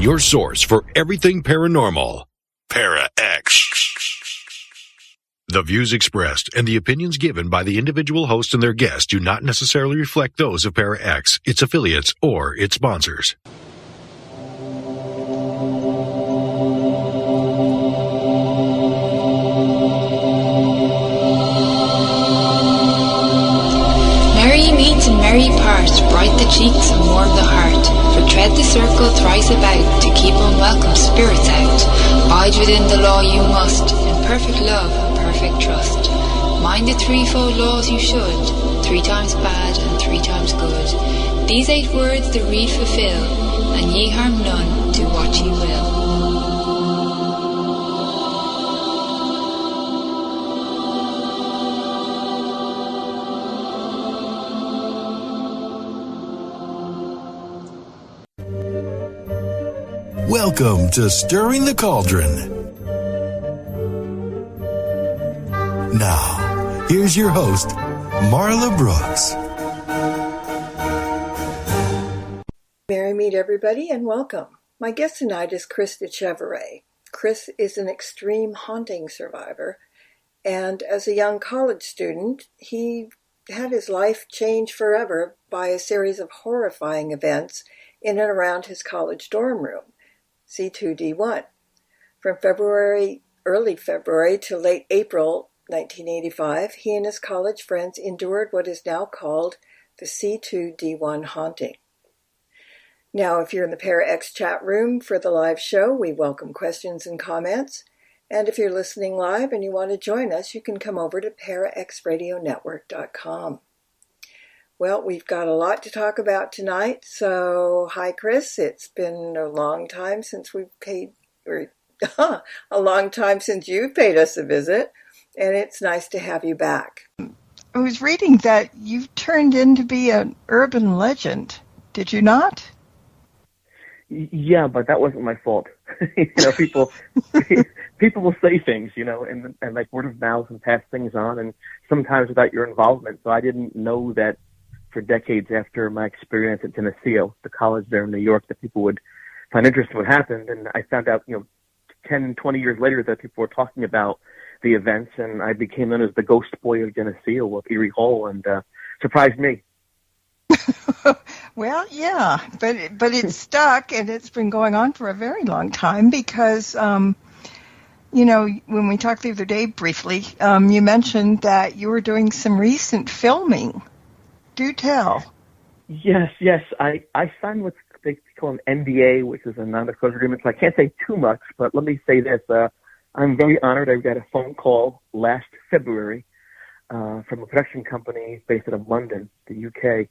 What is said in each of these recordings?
your source for everything paranormal. Para-X. The views expressed and the opinions given by the individual host and their guests do not necessarily reflect those of Para-X, its affiliates, or its sponsors. Merry meet and merry part, bright the cheeks and warm the heart. For tread the circle thrice about, to keep unwelcome spirits out. Bide within the law you must, in perfect love and perfect trust. Mind the threefold laws you should, 3 times bad and 3 times good. These 8 words the read fulfill, and ye harm none, do what ye will. Welcome to Stirring the Cauldron. Now, here's your host, Marla Brooks. Merry meet everybody and welcome. My guest tonight is Chris DiCesare. Chris is an extreme haunting survivor, and as a young college student, he had his life changed forever by a series of horrifying events in and around his college dorm room. C2D1. From early February to late April 1985, he and his college friends endured what is now called the C2D1 Haunting. Now, if you're in the Para-X chat room for the live show, we welcome questions and comments. And if you're listening live and you want to join us, you can come over to paraxradionetwork.com. Well, we've got a lot to talk about tonight, so hi, Chris. It's been a long time since we've a long time since you've paid us a visit, and it's nice to have you back. I was reading that you turned in to be an urban legend. Did you not? Yeah, but that wasn't my fault. People will say things, and like word of mouth and pass things on, and sometimes without your involvement. So I didn't know that for decades after my experience at Geneseo, the college there in New York, that people would find interest in what happened. And I found out, 10, 20 years later that people were talking about the events, and I became known as the ghost boy of Geneseo of Erie Hall, and surprised me. Well, yeah, but it's stuck, and it's been going on for a very long time because, when we talked the other day briefly, you mentioned that you were doing some recent filming. Do tell. Yes. I signed what they call an NDA, which is a non-disclosure agreement, so I can't say too much, but let me say this. I'm very honored. I got a phone call last February from a production company based out of London, the UK,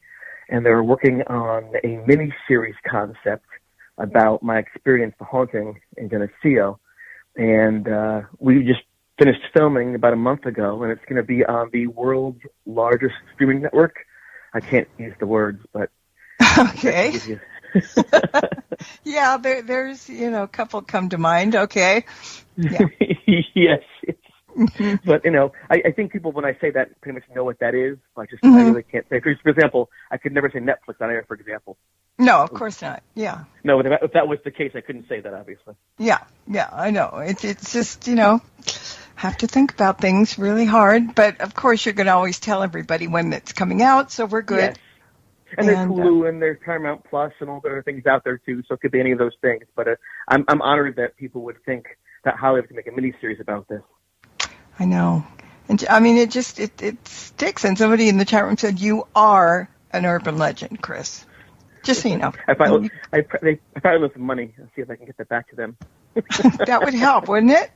and they were working on a mini-series concept about my experience, the haunting in Geneseo, and we just finished filming about a month ago, and it's going to be on the world's largest streaming network. I can't use the words, but okay. Yeah, there's a couple come to mind. Okay. Yeah. Yes. Mm-hmm. But I think people, when I say that, pretty much know what that is. I really can't say. For example, I could never say Netflix on air, for example. No, of course not. Yeah. No, if that was the case, I couldn't say that, obviously. Yeah, I know. It's just have to think about things really hard. But of course, you're going to always tell everybody when it's coming out, so we're good. Yes. And there's Hulu and there's Paramount Plus and all the other things out there too, so it could be any of those things. But I'm honored that people would think that Hollywood can make a miniseries about this. I know. And I mean, it sticks. And somebody in the chat room said, you are an urban legend, Chris. Just so you know. I probably lose some money. I'll see if I can get that back to them. That would help, wouldn't it?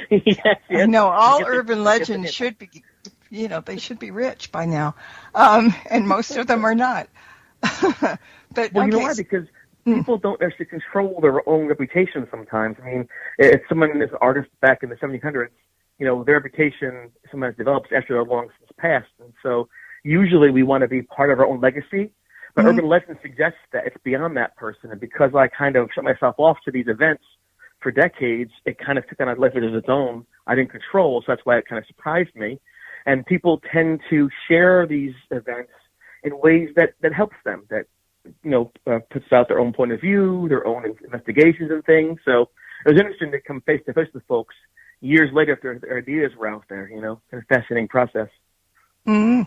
Yes. I know. All urban legends should be, they should be rich by now. And most of them are not. But well, you know why? Because people don't actually control their own reputation sometimes. I mean, if someone is an artist back in the 1700s, their reputation sometimes develops after they're long since passed. And so usually we want to be part of our own legacy. But urban legend suggests that it's beyond that person. And because I kind of shut myself off to these events for decades, it kind of took on a life of its own. I didn't control, so that's why it kind of surprised me. And people tend to share these events in ways that helps them, that puts out their own point of view, their own investigations and things. So it was interesting to come face to face with folks years later after their ideas were out there. It's a fascinating process. Mm-hmm.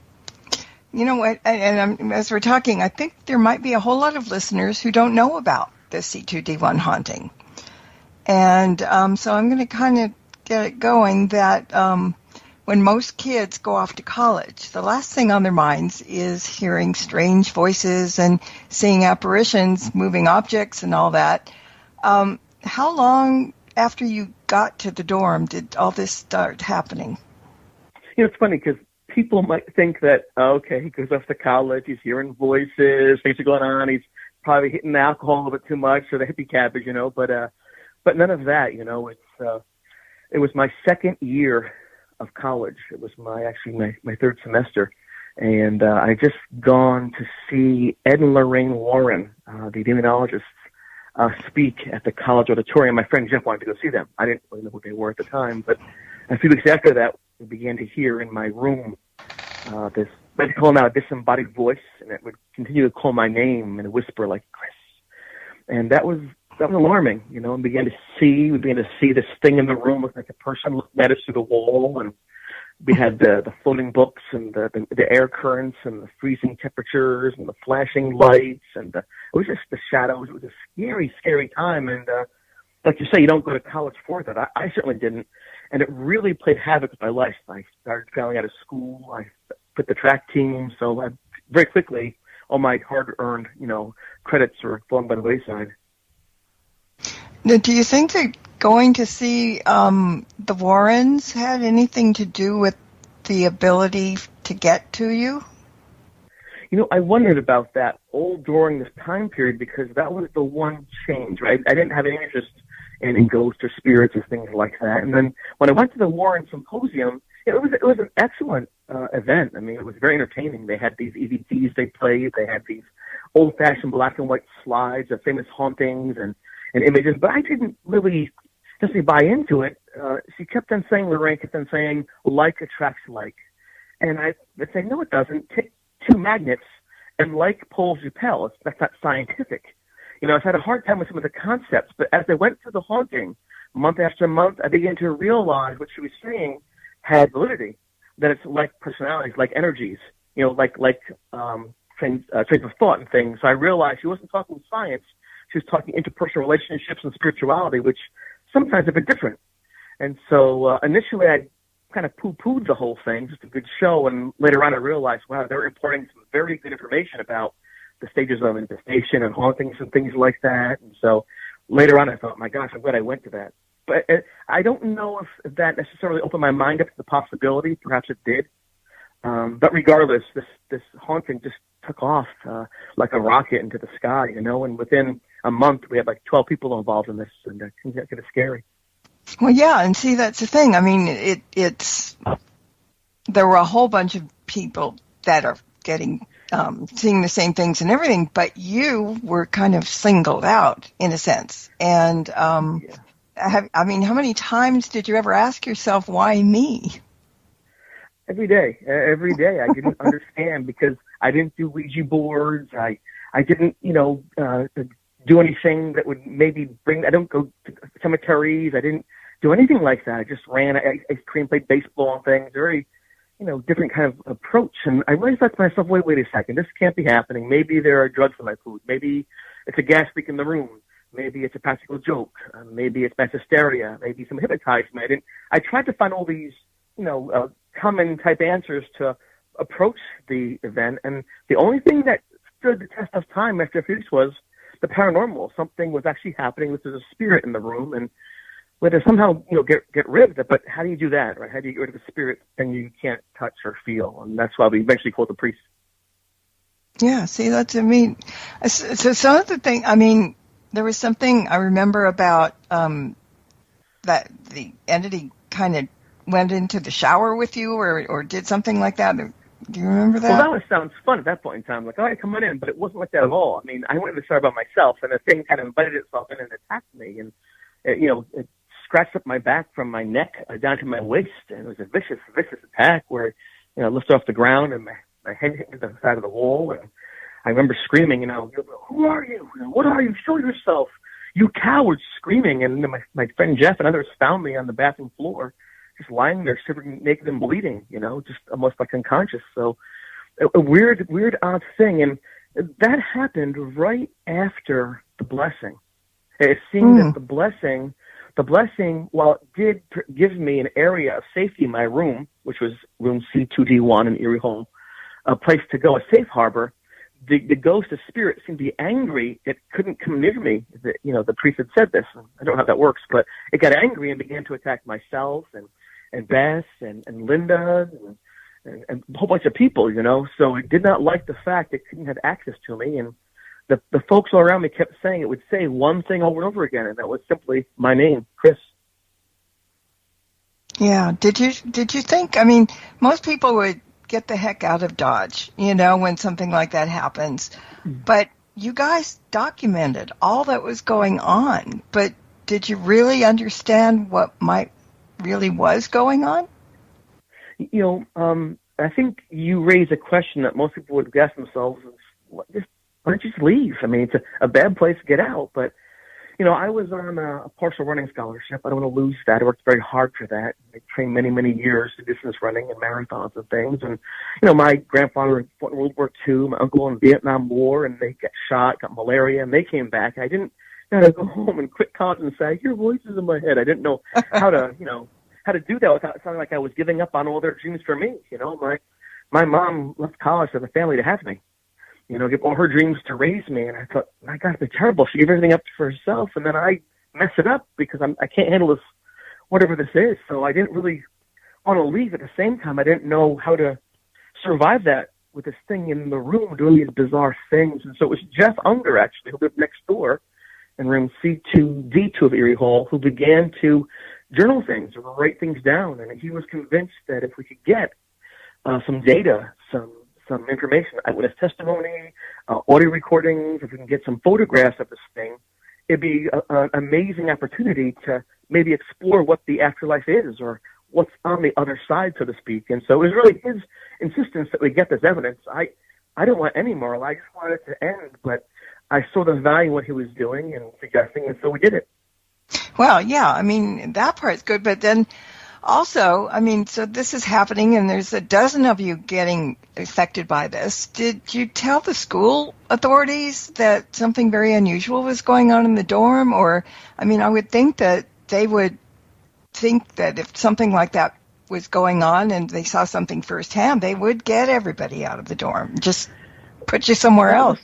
You know what? And as we're talking, I think there might be a whole lot of listeners who don't know about the C2D1 haunting. And so I'm going to kind of get it going that when most kids go off to college, the last thing on their minds is hearing strange voices and seeing apparitions, moving objects and all that. How long after you got to the dorm did all this start happening? It's funny because people might think that, okay, he goes off to college, he's hearing voices, things are going on, he's probably hitting alcohol a little bit too much or the hippie cabbage, but none of that, it was my second year of college. It was my third semester. And I just gone to see Ed and Lorraine Warren, the demonologists, speak at the college auditorium. My friend Jeff wanted to go see them. I didn't really know who they were at the time, but a few weeks after that, we began to hear in my room this, they'd call now a disembodied voice, and it would continue to call my name in a whisper like Chris. And that was alarming, and we began to see this thing in the room, looked like a person looking at us through the wall, and we had the floating books and the air currents and the freezing temperatures and the flashing lights, and it was just the shadows. It was a scary, scary time, and like you say, you don't go to college for that. I certainly didn't, and it really played havoc with my life. I started failing out of school. I quit the track team, so very quickly all my hard-earned, credits were falling by the wayside. Now, do you think that going to see the Warrens had anything to do with the ability to get to you? I wondered about that all during this time period because that was the one change, right? I didn't have any interest in ghosts or spirits or things like that. And then when I went to the Warren Symposium, it was an excellent event. I mean, it was very entertaining. They had these EVPs they played. They had these old-fashioned black and white slides of famous hauntings and images, but I didn't really necessarily buy into it. Lorraine kept on saying, like attracts like. And I would say, no, it doesn't. Take two magnets and like poles repel. That's not scientific. I've had a hard time with some of the concepts, but as I went through the haunting, month after month, I began to realize what she was saying had validity, that it's like personalities, like energies, like trains of thought and things. So I realized she wasn't talking science. She was talking interpersonal relationships and spirituality, which sometimes are a bit different. And so initially I kind of poo-pooed the whole thing, just a good show, and later on I realized, wow, they were importing some very good information about the stages of infestation and hauntings and things like that. And so later on I thought, my gosh, I'm glad I went to that. But I don't know if that necessarily opened my mind up to the possibility. Perhaps it did. But regardless, this haunting just took off like a rocket into the sky, and within a month we had like 12 people involved in this, and it can get kind of scary. Well, yeah, and see, that's the thing. I mean, there were a whole bunch of people that are getting seeing the same things and everything, but you were kind of singled out in a sense. And how many times did you ever ask yourself, why me? Every day. I didn't understand because I didn't do Ouija boards. I didn't, do anything that would maybe I don't go to cemeteries. I didn't do anything like that. I just ran. I played baseball and things. Very, different kind of approach. And I really thought to myself, wait a second. This can't be happening. Maybe there are drugs in my food. Maybe it's a gas leak in the room. Maybe it's a practical joke. Maybe it's mass hysteria. Maybe some hypnotized. I tried to find all these, common type answers to approach the event. And the only thing that stood the test of time after a few weeks was the paranormal. Something was actually happening. There's a spirit in the room, and whether somehow get rid of it. But how do you do that, right? How do you get rid of the spirit thing you can't touch or feel? And that's why we eventually called the priest. Yeah, see, that's so some of the thing. There was something I remember about that the entity kind of went into the shower with you, or did something like that. Do you remember that? Well, that sounds fun at that point in time. Like, all right, come on in. But it wasn't like that at all. I went to the shower by myself, and the thing kind of invited itself in and attacked me. And, it scratched up my back from my neck down to my waist. And it was a vicious, vicious attack where, I lifted off the ground and my head hit the side of the wall. And I remember screaming, who are you? What are you? Show yourself. You cowards, screaming. And then my friend Jeff and others found me on the bathroom floor, just lying there, shivering, naked and bleeding, just almost like unconscious. So a weird, odd thing. And that happened right after the blessing. It seemed that the blessing, while it did give me an area of safety in my room, which was room C2D1 in Erie Hall, a place to go, a safe harbor, the ghost of spirit seemed to be angry. It couldn't come near me. The priest had said this. I don't know how that works, but it got angry and began to attack myself and Bess and Linda and a whole bunch of people, So it did not like the fact it couldn't have access to me. And the folks all around me kept saying it would say one thing over and over again, and that was simply my name, Chris. Yeah. Did you think, most people would get the heck out of Dodge, when something like that happens. But you guys documented all that was going on. But did you really understand what really was going on? I think you raise a question that most people would ask themselves is, why don't you just leave? It's a bad place to get out. But, I was on a partial running scholarship. I don't want to lose that. I worked very hard for that. I trained many, many years to distance running and marathons and things. And, my grandfather fought in World War II, my uncle in the Vietnam War, and they got shot, got malaria, and they came back. I didn't know how to go home and quit college and say, I hear voices in my head. I didn't know how to, how to do that without sounding like I was giving up on all their dreams for me. My mom left college to the family to have me. Give all her dreams to raise me. And I thought, my God, it's terrible. She gave everything up for herself, and then I mess it up because I can't handle this, whatever this is. So I didn't really want to leave. At the same time, I didn't know how to survive that with this thing in the room doing these bizarre things. And so it was Jeff Unger, actually, who lived next door in room C2D2 of Erie Hall, who began to journal things or write things down. And he was convinced that if we could get some data, some information, eyewitness testimony, audio recordings, if we can get some photographs of this thing, it'd be an amazing opportunity to maybe explore what the afterlife is or what's on the other side, so to speak. And so it was really his insistence that we get this evidence. I don't want any moral. I just wanted it to end, but I saw the value in what he was doing and suggesting, and so we did it. Well, yeah, that part's good, but then also, so this is happening, and there's a dozen of you getting affected by this. Did you tell the school authorities that something very unusual was going on in the dorm? Or, I would think that they would think that if something like that was going on and they saw something firsthand, they would get everybody out of the dorm, just put you somewhere else.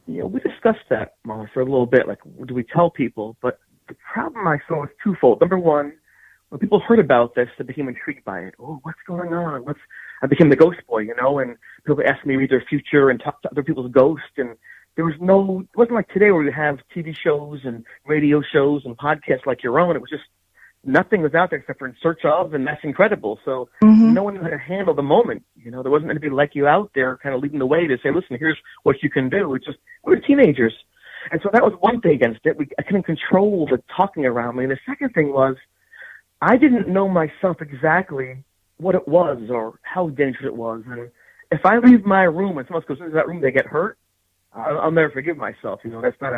Yeah, we discussed that, Mama, for a little bit. Like, do we tell people? But the problem I saw was twofold. Number one, when people heard about this, they became intrigued by it. Oh, what's going on? I became the ghost boy, and people asked me to read their future and talk to other people's ghosts. And it wasn't like today where you have TV shows and radio shows and podcasts like your own. It was just nothing was out there except for In Search Of, and that's incredible. So no one knew how to handle the moment. There wasn't anybody like you out there kind of leading the way to say, listen, here's what you can do. We were teenagers. And so that was one thing against it. I couldn't control the talking around me. And the second thing was, I didn't know myself exactly what it was or how dangerous it was. And if I leave my room and someone goes into that room, they get hurt, I'll never forgive myself. That's not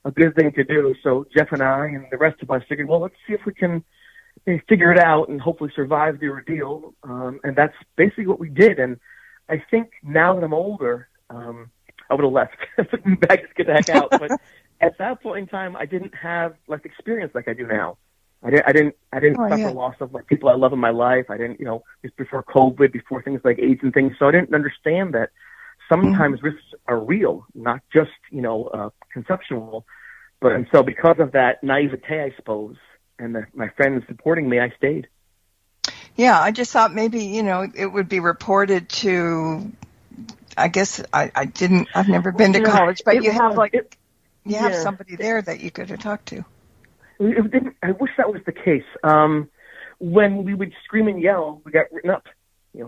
a good thing to do. So Jeff and I and the rest of us figured, well, let's see if we can figure it out and hopefully survive the ordeal. And that's basically what we did. And I think now that I'm older, I would have left. Put me back, just get the heck out. But at that point in time, I didn't have life experience like I do now. I didn't suffer loss of like people I love in my life. I didn't, just before COVID, before things like AIDS and things. So I didn't understand that sometimes risks are real, not just, conceptual. And so because of that naivete, I suppose, and my friends supporting me, I stayed. Yeah, I just thought maybe, it would be reported to, I guess I've never been to college, but you have have somebody there that you could have talked to. I wish that was the case. When we would scream and yell, we got written up.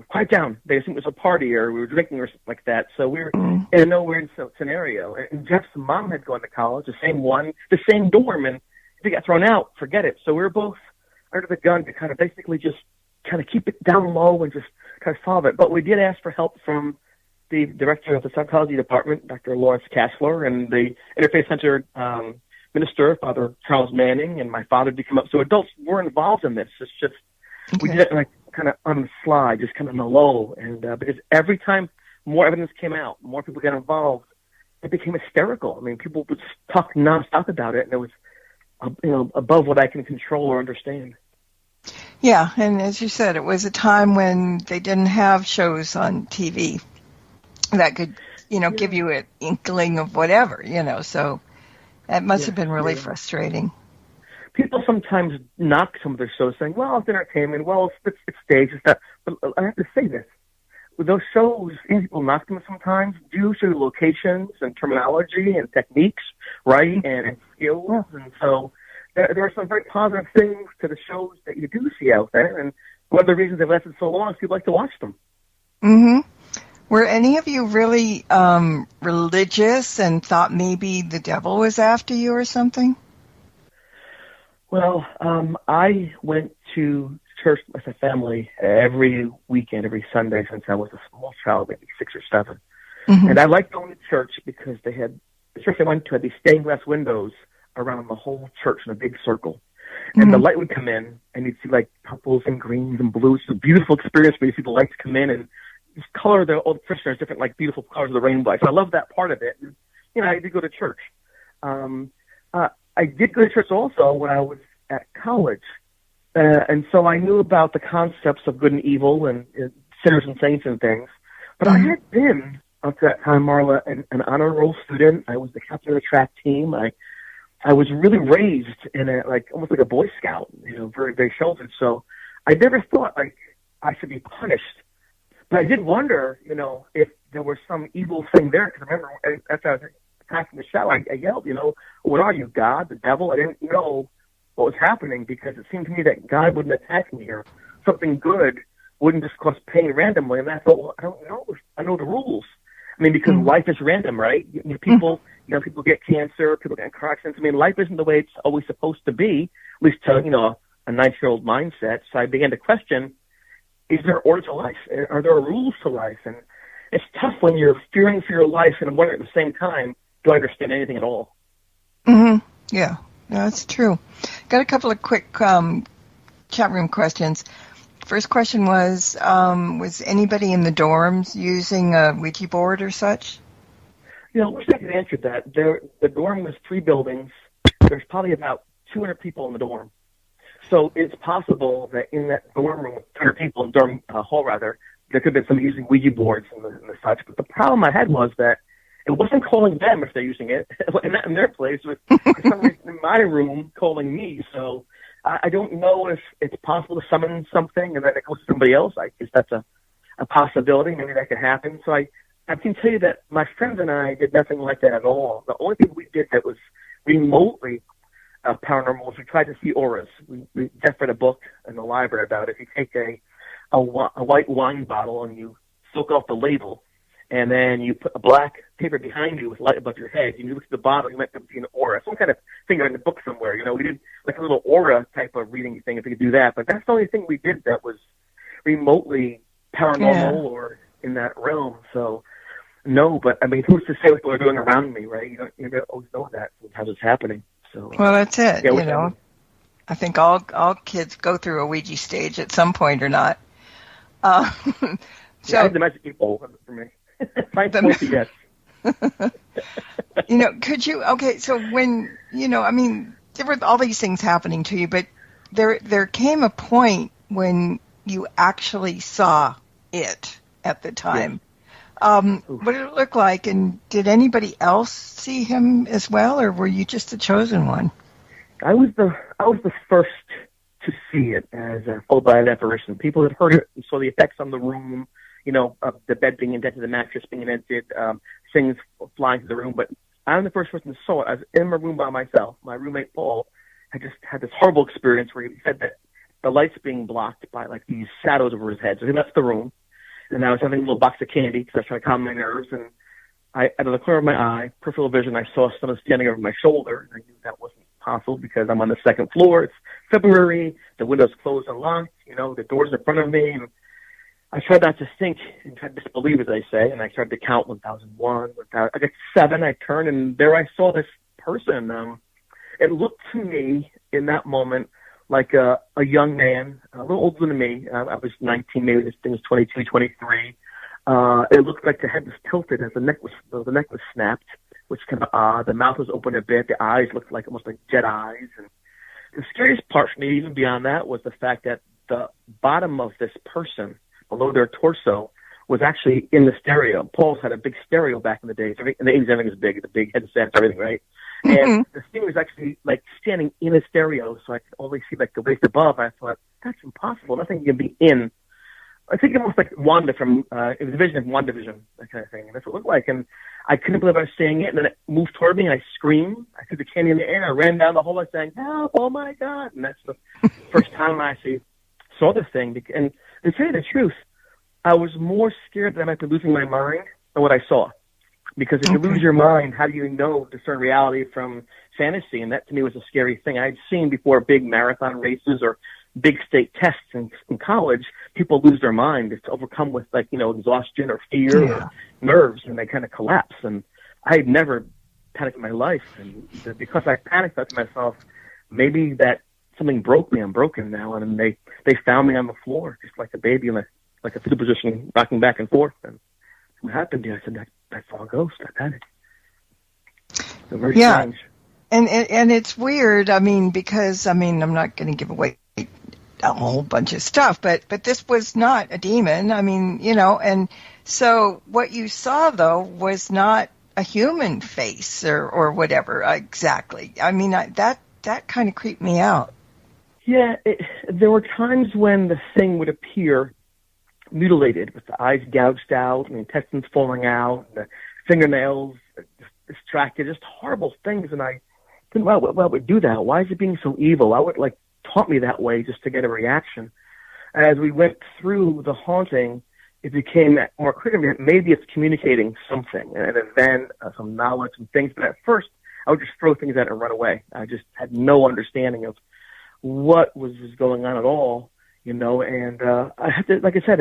Quiet down. They assumed it was a party or we were drinking or something like that. So we were in a no-weird scenario. And Jeff's mom had gone to college, the same dorm, and if he got thrown out, forget it. So we were both under the gun to kind of basically just kind of keep it down low and just kind of solve it. But we did ask for help from the director of the psychology department, Dr. Lawrence Cashler, and the Interfaith Center minister, Father Charles Manning, and my father did come up. So adults were involved in this. It's just, we did it like kind of on the slide, just kind of on the low. And because every time more evidence came out, more people got involved, it became hysterical. I mean, people would just talk nonstop about it, and it was, above what I can control or understand. Yeah, and as you said, it was a time when they didn't have shows on TV that could, give you an inkling of whatever, so that must have been really frustrating. People sometimes knock some of their shows saying, well, it's entertainment, well, it's staged, it's not. But I have to say this. With those shows, people knock them sometimes due to locations and terminology and techniques, right, and skills. And so there are some very positive things to the shows that you do see out there. And one of the reasons they've lasted so long is people like to watch them. Mm-hmm. Were any of you really religious and thought maybe the devil was after you or something? Well, I went to church with my family every weekend, every Sunday since I was a small child, maybe 6 or 7. Mm-hmm. And I liked going to church because the church I went to had these stained glass windows around the whole church in a big circle. And the light would come in, and you'd see like purples and greens and blues. It's a beautiful experience for these people like to come in and just color all the parishioners different, like beautiful colors of the rainbow. So I love that part of it. And, I did go to church. I did go to church also when I was at college. And so I knew about the concepts of good and evil and sinners and saints and things. But I had been, up to that time, Marla, an honor roll student. I was the captain of the track team. I was really raised in almost like a Boy Scout, very, very sheltered. So I never thought like I should be punished. But I did wonder, if there was some evil thing there. Because I remember after I was attacked in the shower, I yelled, what are you, God, the devil? I didn't know what was happening because it seemed to me that God wouldn't attack me or something good wouldn't just cause pain randomly. And I thought, well, I don't know. I know the rules. I mean, because life is random, right? People, people get cancer, people get car accidents. I mean, life isn't the way it's always supposed to be, at least to, a 9-year-old mindset. So I began to question, is there order to life? Are there rules to life? And it's tough when you're fearing for your life and wondering at the same time, do I understand anything at all? Mm-hmm. Yeah, that's true. Got a couple of quick chat room questions. First question was anybody in the dorms using a Ouija board or such? I wish I could answer that. The dorm was 3 buildings. There's probably about 200 people in the dorm. So it's possible that in that dorm room with 200 people, in dorm hall rather, there could have been some using Ouija boards and the such. But the problem I had was that it wasn't calling them if they're using it, and not in their place. It was for some reason in my room calling me. So I don't know if it's possible to summon something and then it goes to somebody else. I guess that's a possibility. Maybe that could happen. So I can tell you that my friends and I did nothing like that at all. The only thing we did that was remotely paranormal was we tried to see auras. We just read a book in the library about it. If you take a white wine bottle and you soak off the label, and then you put a black paper behind you with light above your head, and you look at the bottle, you might see an aura. Some kind of thing in the book somewhere. We did like a little aura type of reading thing if we could do that. But that's the only thing we did that was remotely paranormal or in that realm. So, no, but I mean, who's to say what they're doing around me, right? You don't always know that sometimes it's happening. So, well, that's it. I think all kids go through a Ouija stage at some point or not. So yeah, the magic ball for me. Yes. Could you? Okay, so when I mean, there were all these things happening to you, but there came a point when you actually saw it at the time. Yes. What did it look like, and did anybody else see him as well, or were you just the chosen one? I was the first to see it as a full-bodied apparition. People had heard it and saw the effects on the room. The bed being indented, the mattress being indented, things flying through the room. But I'm the first person who saw it. I was in my room by myself. My roommate, Paul, had just had this horrible experience where he said that the light's being blocked by, like, these shadows over his head. So he left the room. And I was having a little box of candy because I was trying to calm my nerves. And out of the corner of my eye, peripheral vision, I saw someone standing over my shoulder. And I knew that wasn't possible because I'm on the 2nd floor. It's February. The window's closed and locked. The door's in front of me. And I tried not to think and try to disbelieve, as I say, and I started to count 1001, 1000. I got 7. I turned, and there I saw this person. It looked to me in that moment like a young man, a little older than me. I was 19, maybe this thing was 22, 23. It looked like the head was tilted as the neck was snapped, which kind of odd. The mouth was open a bit. The eyes looked like almost like jet eyes. And the scariest part for me, even beyond that, was the fact that the bottom of this person, below their torso, was actually in the stereo. Paul's had a big stereo back in the days. In the 80s, everything was big, the big headsets, everything, right? And the thing was actually like standing in a stereo, so I could only see like the waist above. I thought, that's impossible. Nothing can be in. I think almost like Wanda from it was a vision of WandaVision, that kind of thing. And that's what it looked like. And I couldn't believe I was seeing it. And then it moved toward me, and I screamed. I threw the candy in the air. I ran down the hall and saying, "Help! Oh my God!" And that's the first time I actually saw the thing. And to tell you the truth, I was more scared that I might be losing my mind than what I saw. Because if you lose your mind, how do you know discern reality from fantasy? And that to me was a scary thing. I'd seen before big marathon races or big state tests in college, people lose their mind. It's overcome with exhaustion or fear or nerves, and they kind of collapse. And I had never panicked in my life. And because I panicked, I thought to myself, maybe that something broke me. I'm broken now. And they found me on the floor, just like a baby, like a fetal position, rocking back and forth. And what happened to you? I said, I saw a ghost. I panicked. So very strange. And it's weird. I mean, because I'm not going to give away a whole bunch of stuff, but this was not a demon. I mean, and so what you saw though was not a human face or whatever exactly. I mean, that kind of creeped me out. Yeah, there were times when the thing would appear mutilated, with the eyes gouged out, and the intestines falling out, and the fingernails distracted, just horrible things. And I think, wow, what would do that? Why is it being so evil? I would taught me that way just to get a reaction. As we went through the haunting, it became more clear that maybe it's communicating something, an event, some knowledge, some things. But at first, I would just throw things at it and run away. I just had no understanding of what was going on at all. And I had to, like I said,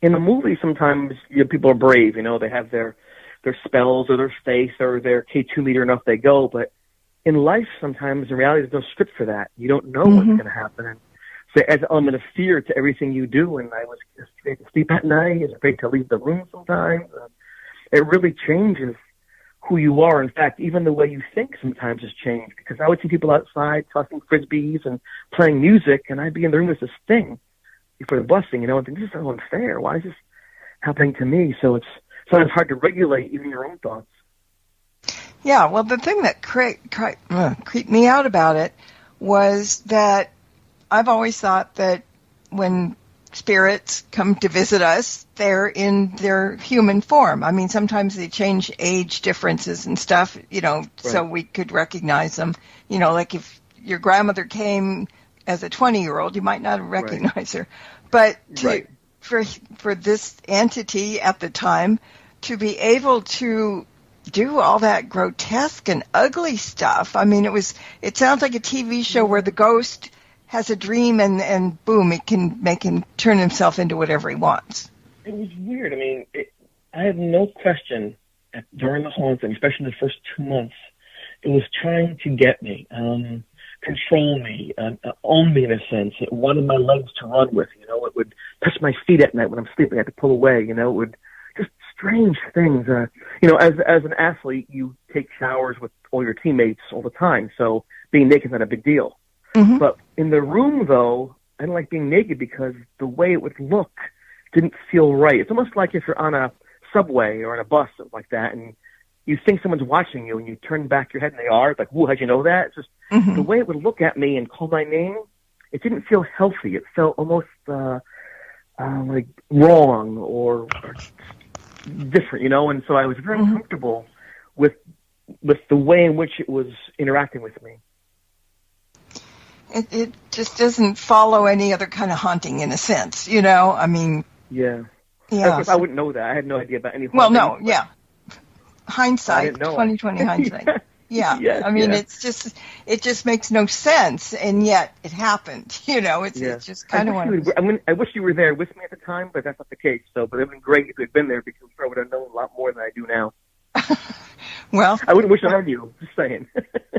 in the movie sometimes people are brave. They have their spells or their faith or their K2 meter enough they go. But in life, sometimes in reality, there's no script for that. You don't know what's going to happen. And so there's an element of fear to everything you do. And I was afraid to sleep at night. I was afraid to leave the room sometimes. It really changes who you are. In fact, even the way you think sometimes has changed, because I would see people outside tossing frisbees and playing music, and I'd be in the room with this thing before the busing, and think, this is so unfair. Why is this happening to me? So it's sometimes hard to regulate even your own thoughts. Yeah, well, the thing that creeped me out about it was that I've always thought that when spirits come to visit us, they're in their human form. I mean, sometimes they change age differences and stuff, so we could recognize them. Like if your grandmother came as a 20-year-old, you might not recognize her. But for this entity at the time to be able to do all that grotesque and ugly stuff, I mean, it sounds like a TV show where the ghost has a dream and boom, it can make him turn himself into whatever he wants. It was weird. I mean, I have no question during the haunting, especially the first 2 months, it was trying to get me, control me, own me in a sense. It wanted my legs to run with. It would touch my feet at night when I'm sleeping. I had to pull away. It would just strange things. As an athlete, you take showers with all your teammates all the time, so being naked is not a big deal. Mm-hmm. But in the room, though, I didn't like being naked because the way it would look didn't feel right. It's almost like if you're on a subway or on a bus, something like that, and you think someone's watching you, and you turn back your head, and they are. It's like, whoa, how'd you know that? It's just the way it would look at me and call my name, it didn't feel healthy. It felt almost like wrong or different, And so I was very uncomfortable with the way in which it was interacting with me. It just doesn't follow any other kind of haunting in a sense, I mean. Yeah. Of course, I wouldn't know that. I had no idea about any haunting. Well, no, yeah. Hindsight, 20/20 hindsight. Yeah. Yes, I mean, yeah. it just makes no sense, and yet it happened. It's just kind of one of those. I wish you were there with me at the time, but that's not the case. So, but it would have been great if you had been there, because I would have known a lot more than I do now. Well, I wouldn't wish it on you. Just saying.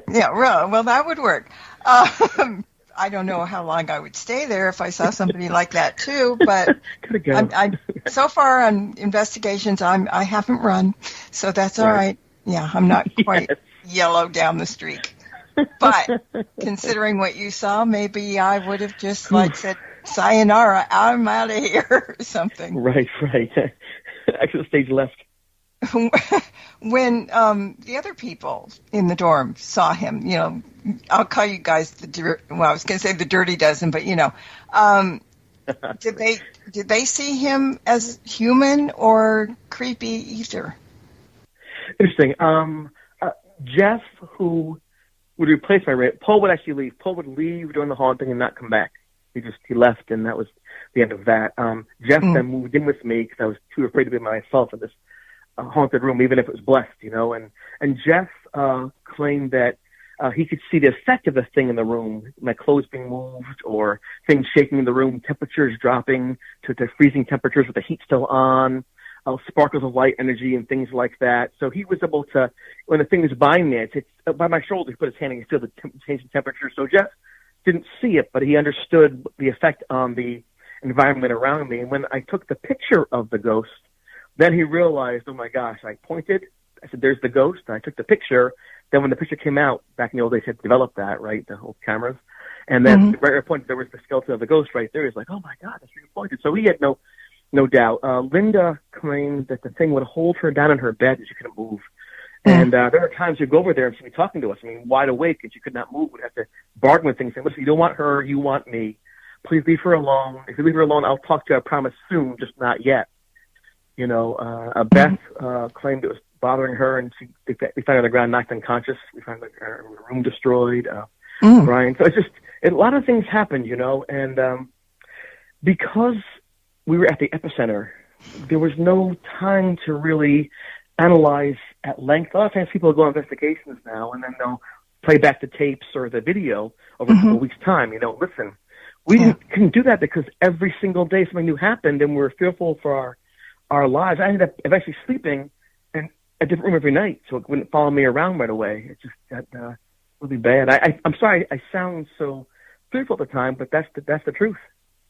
Yeah, well, that would work. I don't know how long I would stay there if I saw somebody like that too, but so far on investigations, I haven't run, so that's all right. Yeah, I'm not quite yellow down the streak. But considering what you saw, maybe I would have just said, sayonara, I'm out of here or something. Right. Exit stage left. When the other people in the dorm saw him, I'll call you guys I was going to say the dirty dozen, but did they see him as human or creepy either? Interesting. Jeff, who would replace my rate, Paul would actually leave. Paul would leave during the haunting and not come back. He left, and that was the end of that. Jeff then moved in with me because I was too afraid to be myself in this haunted room, even if it was blessed, And Jeff claimed that he could see the effect of the thing in the room, my clothes being moved or things shaking in the room, temperatures dropping to freezing temperatures with the heat still on, sparkles of light energy and things like that. So he was able to, when the thing was by me, it's by my shoulder, he put his hand and he feel the change in temperature. So Jeff didn't see it, but he understood the effect on the environment around me. And when I took the picture of the ghost, then he realized, oh my gosh, I pointed, I said, there's the ghost, and I took the picture. Then when the picture came out, back in the old days, he had developed that, right, the whole cameras. And then right at the point, there was the skeleton of the ghost right there. He's like, oh my God, that's where you pointed. So he had no doubt. Linda claimed that the thing would hold her down in her bed and she couldn't move. And there were times you'd go over there and she'd be talking to us, wide awake, and she could not move. We'd have to bargain with things, saying, listen, you don't want her, you want me. Please leave her alone. If you leave her alone, I'll talk to you, I promise, soon, just not yet. Beth claimed it was bothering her, and we found her on the ground, knocked unconscious. We found her room destroyed. Brian. So it's just a lot of things happened, and because we were at the epicenter, there was no time to really analyze at length. A lot of times people go on investigations now, and then they'll play back the tapes or the video over a couple of weeks' time. Listen, we couldn't do that because every single day something new happened, and we were fearful for our lives. I ended up eventually sleeping in a different room every night, so it wouldn't follow me around right away. It just got really bad. I'm sorry I sound so fearful at the time, but that's the truth.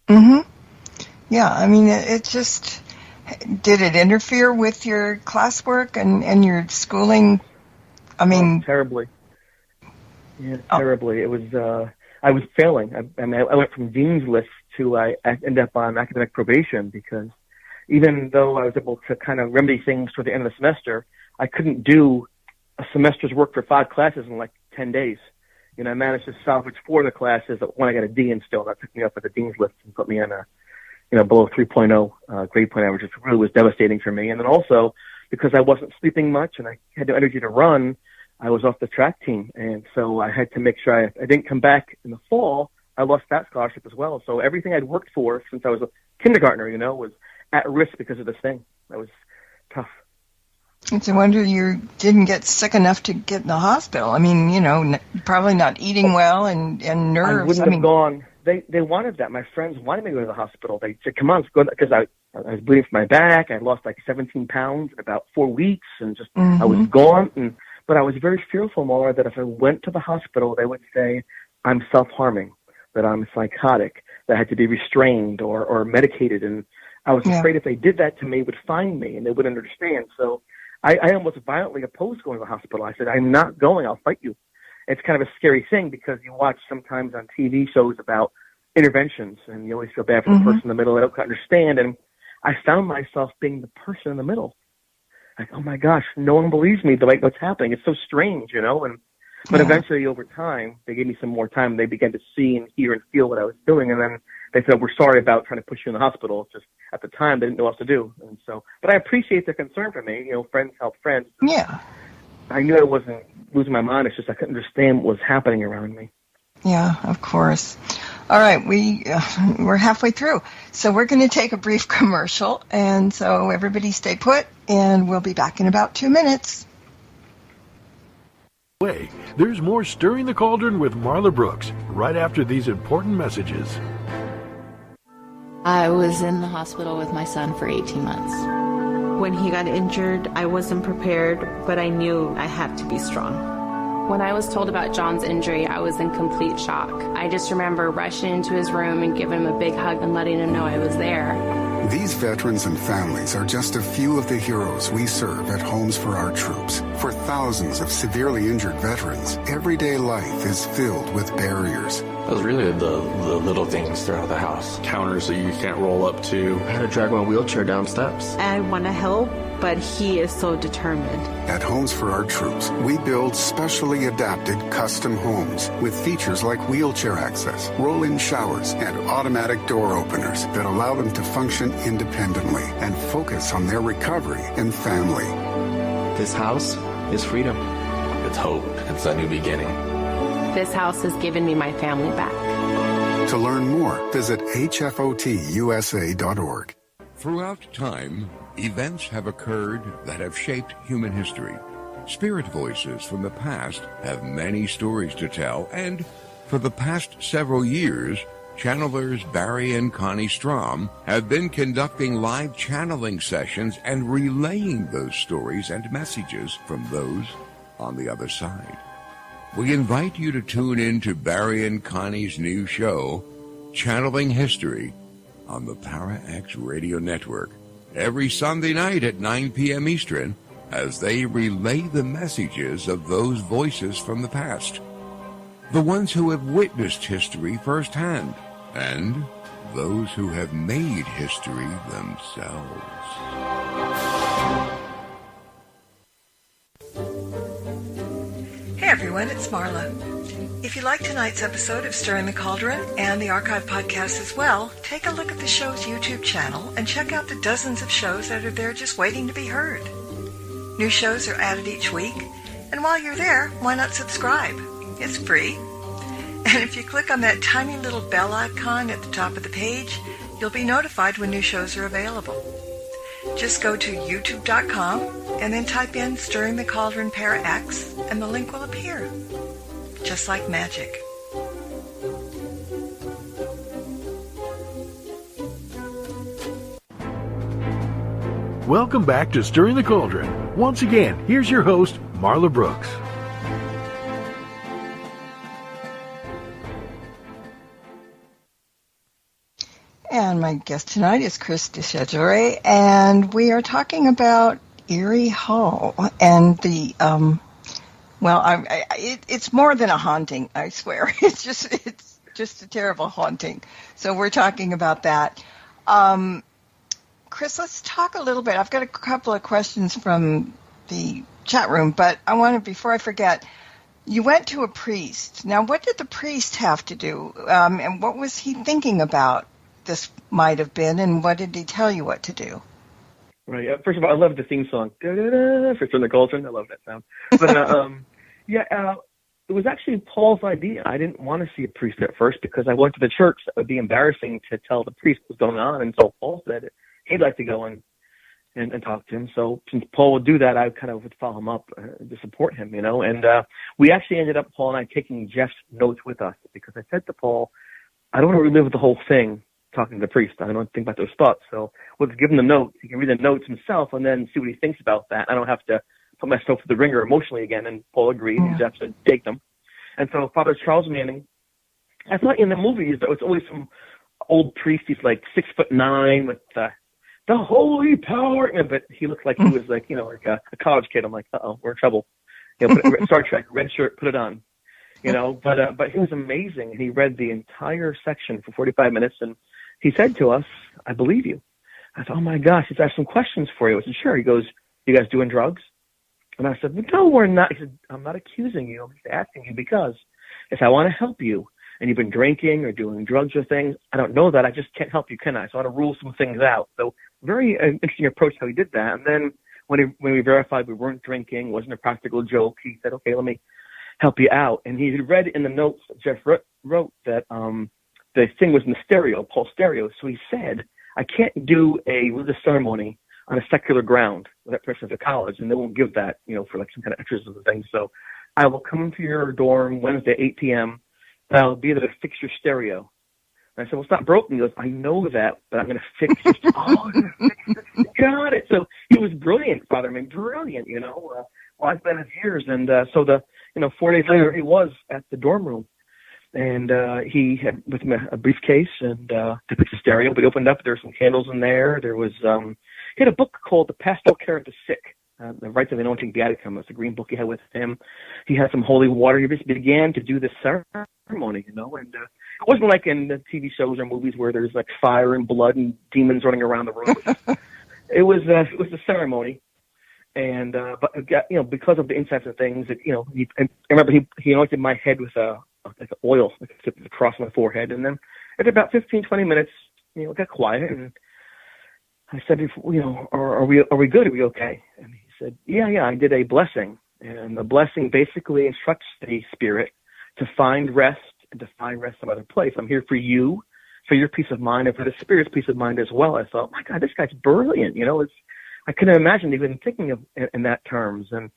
Yeah, it just, did it interfere with your classwork and your schooling? Terribly. Yeah, terribly. It was, I was failing. I went from dean's list to I ended up on academic probation because even though I was able to kind of remedy things toward the end of the semester, I couldn't do a semester's work for 5 classes in 10 days. I managed to salvage 4 of the classes when I got a D in still. That took me up at the dean's list and put me on below 3.0 grade point average, which really was devastating for me. And then also, because I wasn't sleeping much and I had no energy to run, I was off the track team. And so I had to make sure I didn't come back in the fall. I lost that scholarship as well. So everything I'd worked for since I was a kindergartner, was at risk because of this thing. That was tough. It's a wonder you didn't get sick enough to get in the hospital. Probably not eating well and nerves. I wouldn't have gone. They wanted that. My friends wanted me to go to the hospital. They said, come on, let's go, because I was bleeding from my back. I lost 17 pounds in about 4 weeks, and just I was gone. But I was very fearful, Maura, that if I went to the hospital, they would say I'm self-harming, that I'm psychotic, that I had to be restrained or medicated. And I was afraid if they did that to me, it would find me and they wouldn't understand. So I almost violently opposed going to the hospital. I said, I'm not going. I'll fight you. It's kind of a scary thing because you watch sometimes on TV shows about interventions and you always feel bad for the person in the middle. They don't understand. And I found myself being the person in the middle. Like, oh my gosh, no one believes me what's happening. It's so strange, But eventually over time, they gave me some more time. They began to see and hear and feel what I was doing. And then they said, we're sorry about trying to push you in the hospital. Just at the time, they didn't know what else to do. And so, but I appreciate their concern for me. Friends help friends. Yeah. I knew I wasn't losing my mind. It's just I couldn't understand what was happening around me. Yeah, of course. All right, we're halfway through. So we're going to take a brief commercial. And so everybody stay put, and we'll be back in about 2 minutes. There's more Stirring the Cauldron with Marla Brooks right after these important messages. I was in the hospital with my son for 18 months. When he got injured, I wasn't prepared, but I knew I had to be strong. When I was told about John's injury, I was in complete shock. I just remember rushing into his room and giving him a big hug and letting him know I was there. These veterans and families are just a few of the heroes we serve at Homes for Our Troops. For thousands of severely injured veterans, everyday life is filled with barriers. It was really the little things throughout the house. Counters that you can't roll up to. I had to drag my wheelchair down steps. I want to help, but he is so determined. At Homes for Our Troops, we build specially adapted custom homes with features like wheelchair access, roll-in showers, and automatic door openers that allow them to function independently and focus on their recovery and family. This house is freedom. It's hope. It's a new beginning. This house has given me my family back. To learn more, visit hfotusa.org. Throughout time, events have occurred that have shaped human history. Spirit voices from the past have many stories to tell, and for the past several years, channelers Barry and Connie Strom have been conducting live channeling sessions and relaying those stories and messages from those on the other side. We invite you to tune in to Barry and Connie's new show, Channeling History, on the ParaX Radio Network, every Sunday night at 9 p.m. Eastern, as they relay the messages of those voices from the past, the ones who have witnessed history firsthand, and those who have made history themselves. Hey everyone, it's Marla. If you like tonight's episode of Stirring the Cauldron and the archive podcast as well, take a look at the show's YouTube channel and check out the dozens of shows that are there just waiting to be heard. New shows are added each week, and while you're there, why not subscribe? It's free. And if you click on that tiny little bell icon at the top of the page, you'll be notified when new shows are available. Just go to youtube.com and then type in Stirring the Cauldron ParaX and the link will appear. Just like magic. Welcome back to Stirring the Cauldron. Once again, here's your host, Marla Brooks. And my guest tonight is Chris DiCesare, and we are talking about Erie Hall and the it's more than a haunting, I swear. It's just a terrible haunting. So we're talking about that. Chris, let's talk a little bit. I've got a couple of questions from the chat room, but I want to, before I forget, you went to a priest. Now, what did the priest have to do, and what was he thinking about this might have been, and what did he tell you what to do? Right. First of all, I love the theme song. For Stirring the Cauldron. I love that sound. But it was actually Paul's idea. I didn't want to see a priest at first because I went to the church. That would be embarrassing to tell the priest what was going on. And so Paul said he'd like to go and talk to him. So since Paul would do that, I kind of would follow him up to support him, you know. And we actually ended up, Paul and I, taking Jeff's notes with us because I said to Paul, I don't want to relive the whole thing talking to the priest. I don't want to think about those thoughts. So let's give him the notes. He can read the notes himself and then see what he thinks about that. I don't have to put myself through the ringer emotionally again. And Paul agreed, and Jeff said, take them. And so Father Charles Manning, I thought in the movies there was always some old priest. He's like 6'9" with the holy power. But he looked like he was like, you know, like a college kid. I'm like, we're in trouble. You know, Star Trek, red shirt, put it on. You know, but he was amazing. And he read the entire section for 45 minutes. And he said to us, I believe you. I thought, oh my gosh, he's asked some questions for you. I said, sure. He goes, you guys doing drugs? And I said, no, we're not. He said, I'm not accusing you. I'm just asking you because if I want to help you and you've been drinking or doing drugs or things, I don't know that. I just can't help you, can I? So I want to rule some things out. So very interesting approach how he did that. And then when we verified we weren't drinking, wasn't a practical joke, he said, okay, let me help you out. And he read in the notes that Jeff wrote that the thing was in the stereo, Paul's stereo. So he said, I can't do a religious ceremony on a secular ground with that person at college, and they won't give that, you know, for like some kind of exorcism thing. So I will come to your dorm Wednesday, 8 p.m., and I'll be there to fix your stereo. And I said, well, it's not broken. He goes, I know that, but I'm going to fix it. Oh, I'm going to fix it. Got it. So he was brilliant, Father. I mean, brilliant, wise man of years. And so 4 days later, he was at the dorm room. And he had with him a briefcase and to fix the stereo. But he opened up, there were some candles in there. There was, he had a book called The Pastoral Care of the Sick. The Rites of the Anointing Viaticum. It's a green book he had with him. He had some holy water. He just began to do this ceremony, and it wasn't like in the TV shows or movies where there's like fire and blood and demons running around the room. It was a ceremony, and but because of the incense and things, I remember he anointed my head with like oil, like across my forehead, and then at about 15-20 minutes, it got quiet, and I said, are we good? Are we okay? And he said, yeah, I did a blessing. And the blessing basically instructs the spirit to find rest and to find rest some other place. I'm here for you, for your peace of mind, and for the spirit's peace of mind as well. I thought, my God, this guy's brilliant. I couldn't imagine even thinking of in that terms. And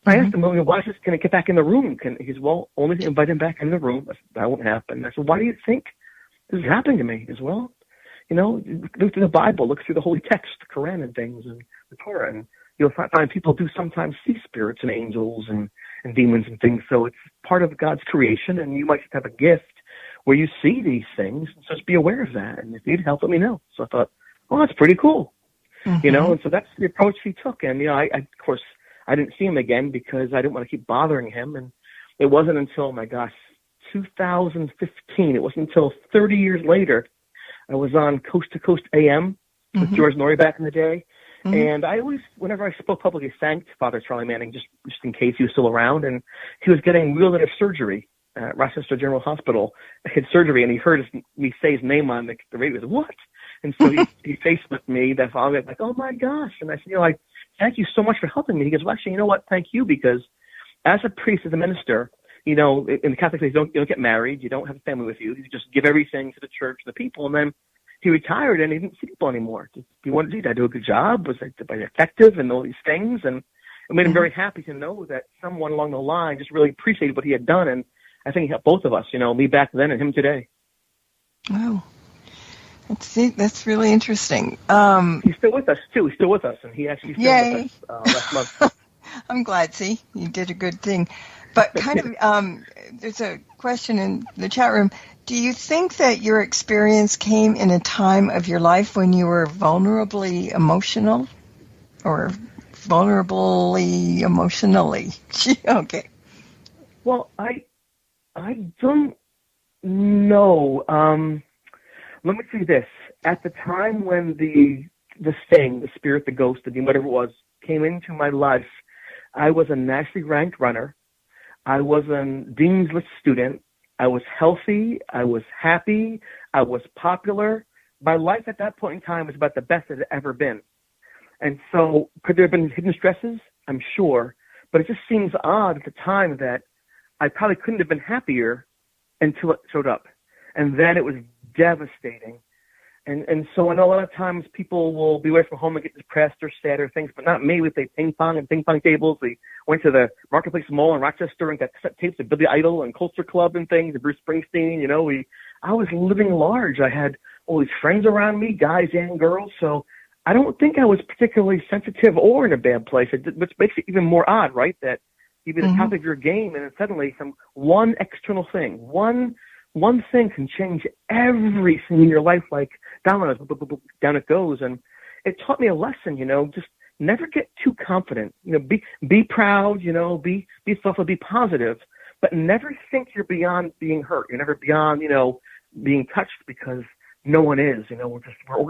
I asked him, why is this going to get back in the room? He said, well, only invite him back in the room. I said, that won't happen. I said, why do you think this is happening to me as well? Look through the Bible, look through the holy text, the Quran and things, and the Torah, and you'll find people do sometimes see spirits and angels and demons and things. So it's part of God's creation, and you might have a gift where you see these things. So just be aware of that, and if you need help, let me know. So I thought, that's pretty cool, and so that's the approach he took. And I of course, I didn't see him again because I didn't want to keep bothering him. And it wasn't until 2015. It wasn't until 30 years later. I was on Coast to Coast AM with George Norrie back in the day. And I always, whenever I spoke publicly, thanked Father Charlie Manning just in case he was still around. And he was getting wheeled into surgery at Rochester General Hospital, had surgery, and he heard me say his name on the radio. He said, what? And so he Facebooked me that following, like, oh my gosh. And I said, I thank you so much for helping me. He goes, well, actually, you know what? Thank you, because as a priest, as a minister, in the Catholic faith, you don't get married. You don't have a family with you. You just give everything to the church, to the people. And then he retired and he didn't see people anymore. He wanted to do a good job, was like effective and all these things. And it made him very happy to know that someone along the line just really appreciated what he had done. And I think he helped both of us, me back then and him today. Wow. That's really interesting. He's still with us, too. He's still with us. And he actually stayed with us last month. I'm glad. See, you did a good thing. But kind of, there's a question in the chat room. Do you think that your experience came in a time of your life when you were vulnerably emotional? Or vulnerably emotionally? Okay. Well, I don't know. Let me say this. At the time when the thing, the spirit, the ghost, the demon, whatever it was, came into my life, I was a nationally ranked runner. I was a Dean's List student. I was healthy. I was happy. I was popular. My life at that point in time was about the best it had ever been. And so could there have been hidden stresses? I'm sure. But it just seems odd at the time that I probably couldn't have been happier until it showed up. And then it was devastating. And so I know a lot of times people will be away from home and get depressed or sad or things, but not me. We played ping pong tables. We went to the Marketplace Mall in Rochester and got cassette tapes of Billy Idol and Culture Club and things, and Bruce Springsteen. I was living large. I had all these friends around me, guys and girls. So I don't think I was particularly sensitive or in a bad place, which makes it even more odd, right? That you'd be at the top of your game and then suddenly one external thing, one thing can change everything in your life, like dominoes, down it goes. And it taught me a lesson, just never get too confident. Be proud, be thoughtful, be positive, but never think you're beyond being hurt. You're never beyond, being touched, because no one is.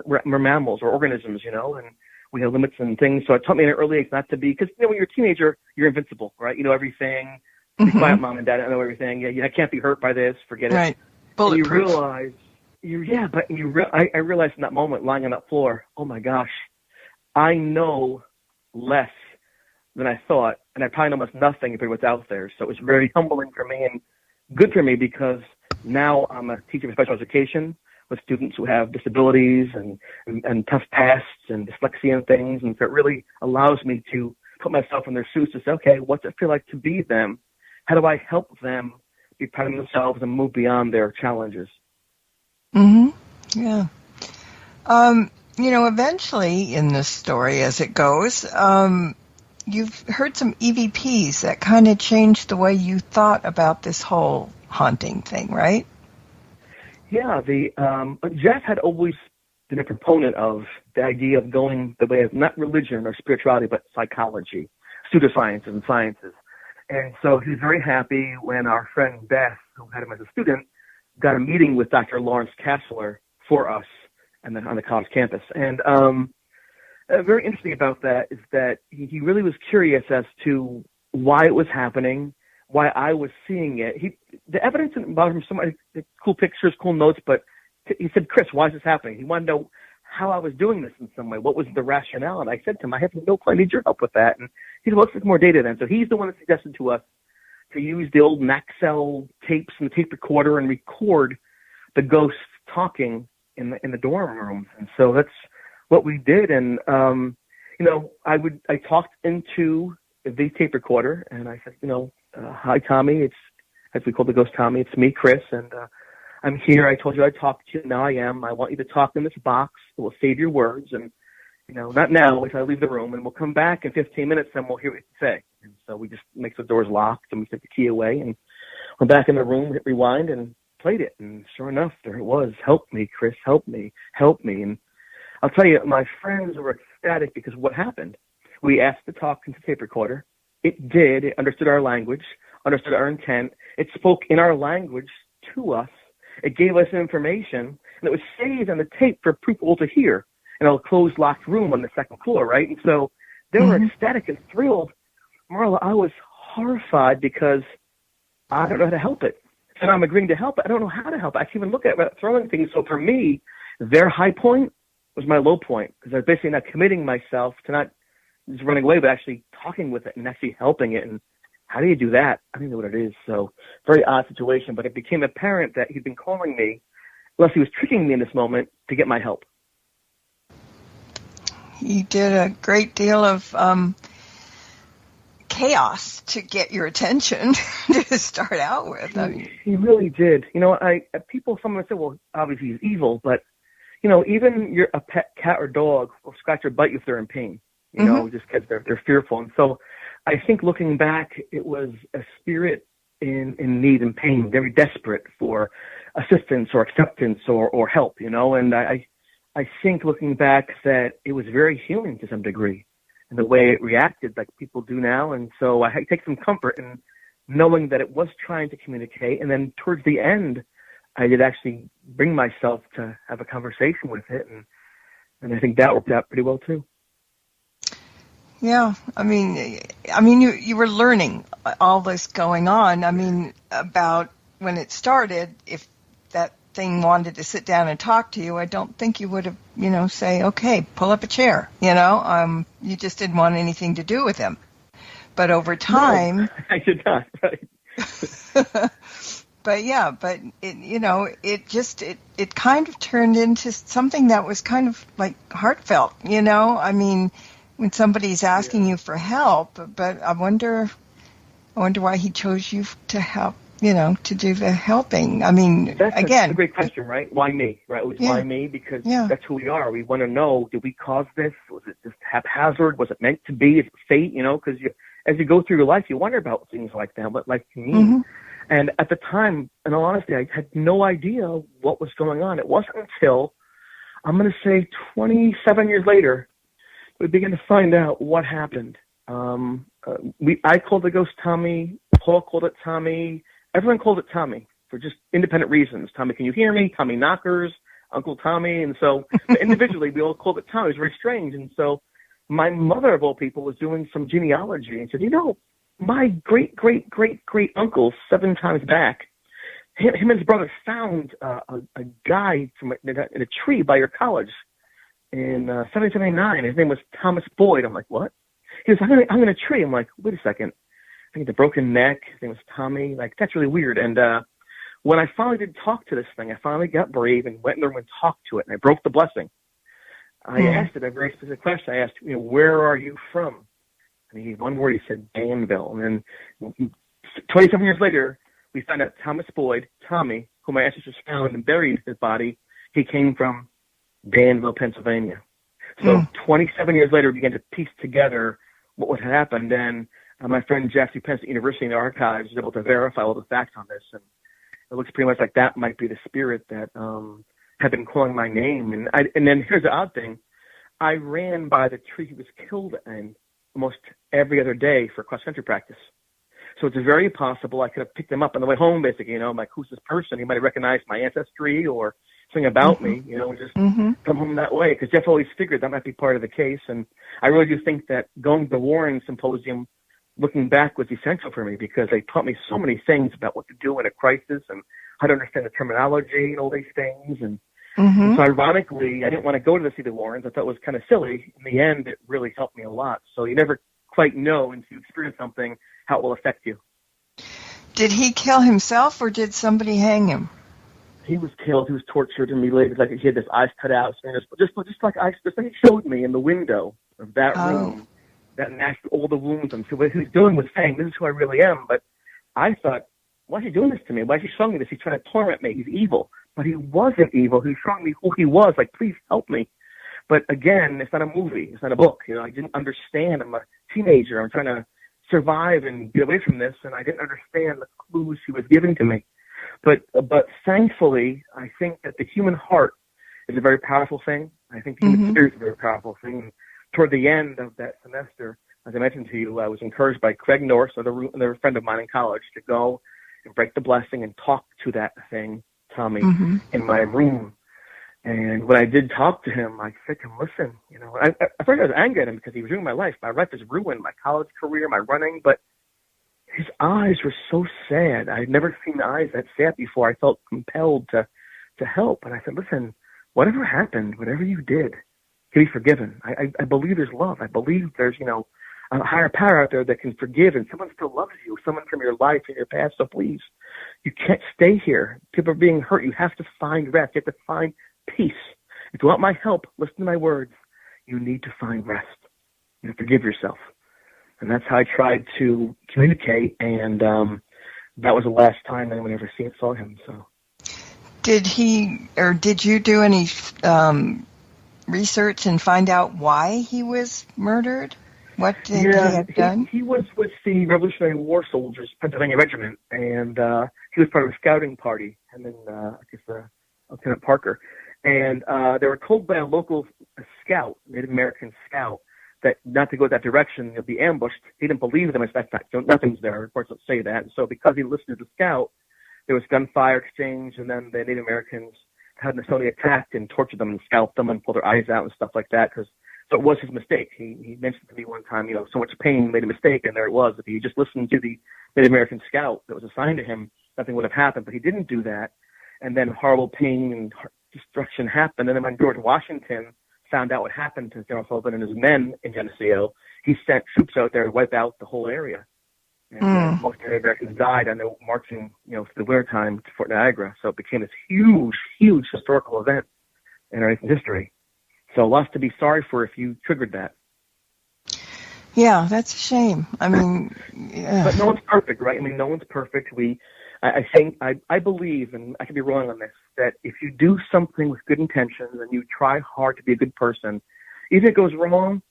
We're mammals or organisms, and we have limits and things. So it taught me at an early age not to be, because when you're a teenager, you're invincible, right? You know everything. Be quiet, Mom and Dad. I know everything. Yeah, I can't be hurt by this. Forget it. Right. Bulletproof. And you realize, I realized in that moment, lying on that floor, oh my gosh, I know less than I thought, and I probably know almost nothing compared to what's out there. So it was very humbling for me and good for me, because now I'm a teacher of special education with students who have disabilities and tough pasts and dyslexia and things, and so it really allows me to put myself in their shoes to say, okay, what's it feel like to be them? how do I help them be proud of themselves and move beyond their challenges? Yeah. Eventually in this story, as it goes, you've heard some EVPs that kind of changed the way you thought about this whole haunting thing, right? Yeah, Jeff had always been a proponent of the idea of going the way of not religion or spirituality, but psychology, pseudosciences and sciences. And so he was very happy when our friend Beth, who had him as a student, got a meeting with Dr. Lawrence Kassler for us and then on the college campus. And very interesting about that is that he really was curious as to why it was happening, why I was seeing it. The evidence about him, somebody, cool pictures, cool notes, but he said, Chris, why is this happening? He wanted to know how I was doing this in some way. What was the rationale? And I said to him, I have no clue. I need your help with that. And he said, well, let's get more data then. So he's the one that suggested to us to use the old Maxell tapes and the tape recorder and record the ghosts talking in the dorm rooms. And so that's what we did. And, I talked into the tape recorder and I said, hi, Tommy. It's, as we call the ghost Tommy, it's me, Chris. And, I'm here. I told you I'd talk to you. Now I am. I want you to talk in this box. It will save your words. And, not now if I leave the room. And we'll come back in 15 minutes and we'll hear what you say. And so we just make the doors locked and we took the key away. And we're back in the room, hit rewind and played it. And sure enough, there it was. Help me, Chris. Help me. Help me. And I'll tell you, my friends were ecstatic because what happened? We asked to talk into the tape recorder. It did. It understood our language, understood our intent. It spoke in our language to us. It gave us information, and it was saved on the tape for people to hear in a closed, locked room on the second floor, right? And so they were ecstatic and thrilled. Marla, I was horrified because I don't know how to help it. And I'm agreeing to help it. I don't know how to help it. I can't even look at it without throwing things. So for me, their high point was my low point because I was basically not committing myself to not just running away, but actually talking with it and actually helping it. And how do you do that? I don't know what it is. So very odd situation, but it became apparent that he'd been calling me, unless he was tricking me in this moment, to get my help. He did a great deal of chaos to get your attention to start out with. He really did. Someone said, well, obviously he's evil, but, even a pet cat or dog will scratch or bite you if they're in pain, just because they're fearful. And so I think looking back, it was a spirit in need and pain, very desperate for assistance or acceptance or help, and I think looking back that it was very human to some degree in the way it reacted like people do now. And so I take some comfort in knowing that it was trying to communicate. And then towards the end, I did actually bring myself to have a conversation with it. And I think that worked out pretty well too. Yeah, you were learning all this going on. About when it started, if that thing wanted to sit down and talk to you, I don't think you would have, say, okay, pull up a chair, you just didn't want anything to do with him. But over time... No, I did not, right. But it kind of turned into something that was kind of like heartfelt, when somebody's asking you for help, but I wonder why he chose you to help, to do the helping. That's again, a great question, right? Why me, right? It was why me because that's who we are. We want to know, did we cause this? Was it just haphazard? Was it meant to be? Is it fate? Because as you go through your life, you wonder about things like that, what life can mean. And at the time, in all honesty, I had no idea what was going on. It wasn't until, I'm going to say 27 years later, we began to find out what happened. I called the ghost Tommy. Paul called it Tommy. Everyone called it Tommy for just independent reasons. Tommy, can you hear me? Tommy Knockers, Uncle Tommy. And so individually, we all called it Tommy. It was very strange. And so my mother, of all people, was doing some genealogy and said, my great uncle 7 times back, him and his brother found a guy in a tree by your college in 1779. His name was Thomas Boyd. I'm like, what? He goes, I'm in a tree. I'm like, wait a second. I think the broken neck. His name was Tommy. Like, that's really weird. And when I finally did talk to this thing, I finally got brave and went in the room and talked to it. And I broke the blessing. I asked it a very specific question. I asked, where are you from? And one word, he said, Danville. And then 27 years later, we found out Thomas Boyd, Tommy, who my ancestors found and buried his body, he came from Danville, Pennsylvania. So 27 years later, we began to piece together what would have happened. And my friend Jesse Pence at University in the Archives was able to verify all the facts on this. And it looks pretty much like that might be the spirit that had been calling my name. And then here's the odd thing. I ran by the tree he was killed in almost every other day for cross-country practice. So it's very possible I could have picked him up on the way home, basically, I'm like, who's this person? He might have recognized my ancestry or something about me, and just come home that way. Because Jeff always figured that might be part of the case. And I really do think that going to the Warren Symposium, looking back, was essential for me because they taught me so many things about what to do in a crisis and how to understand the terminology and all these things. And so ironically, I didn't want to go to see the Warrens. I thought it was kind of silly. In the end, it really helped me a lot. So you never quite know until you experience something how it will affect you. Did he kill himself or did somebody hang him? He was killed. He was tortured and mutilated. Like he had his eyes cut out. Just like he showed me in the window of that room. That masked all the wounds. And so what he was doing was saying, this is who I really am. But I thought, why is he doing this to me? Why is he showing me this? He's trying to torment me. He's evil. But he wasn't evil. He was showing me who he was. Like, please help me. But again, it's not a movie. It's not a book. I didn't understand. I'm a teenager. I'm trying to survive and get away from this. And I didn't understand the clues he was giving to me. But thankfully, I think that the human heart is a very powerful thing. I think the human spirit is a very powerful thing. And toward the end of that semester, as I mentioned to you, I was encouraged by Craig Norris, another friend of mine in college, to go and break the blessing and talk to that thing, Tommy, in my room. And when I did talk to him, I said to him, listen, at first I was angry at him because he was ruining my life. My life is ruined, my college career, my running, but his eyes were so sad. I had never seen eyes that sad before. I felt compelled to help. And I said, listen, whatever happened, whatever you did, can be forgiven. I believe there's love. I believe there's, a higher power out there that can forgive, and someone still loves you, someone from your life and your past. So please, you can't stay here. People are being hurt. You have to find rest. You have to find peace. If you want my help, listen to my words. You need to find rest. You have to forgive yourself. And that's how I tried to communicate, and that was the last time anyone ever saw him. So, did you do any research and find out why he was murdered? What did he have done? He was with the Revolutionary War Soldiers, Pennsylvania Regiment, and he was part of a scouting party, and then Lieutenant Parker. And they were told by a local scout, Native American scout, that not to go that direction, you'll be ambushed. He didn't believe them. In fact, nothing's there. Reports don't say that. And so because he listened to the scout, there was gunfire exchange, and then the Native Americans had necessarily attacked and tortured them and scalped them and pulled their eyes out and stuff like that. So it was his mistake. He mentioned to me one time, so much pain, made a mistake, and there it was. If he just listened to the Native American scout that was assigned to him, nothing would have happened. But he didn't do that, and then horrible pain and destruction happened. And then when George Washington found out what happened to General Sullivan and his men in Geneseo, he sent troops out there to wipe out the whole area. And most Native Americans died on the marching, through the wintertime to Fort Niagara. So it became this huge, huge historical event in our nation's history. So lots to be sorry for if you triggered that. Yeah, that's a shame. I mean, but no one's perfect, right? I mean, no one's perfect. I believe, and I could be wrong on this, that if you do something with good intentions and you try hard to be a good person, even if it goes wrong,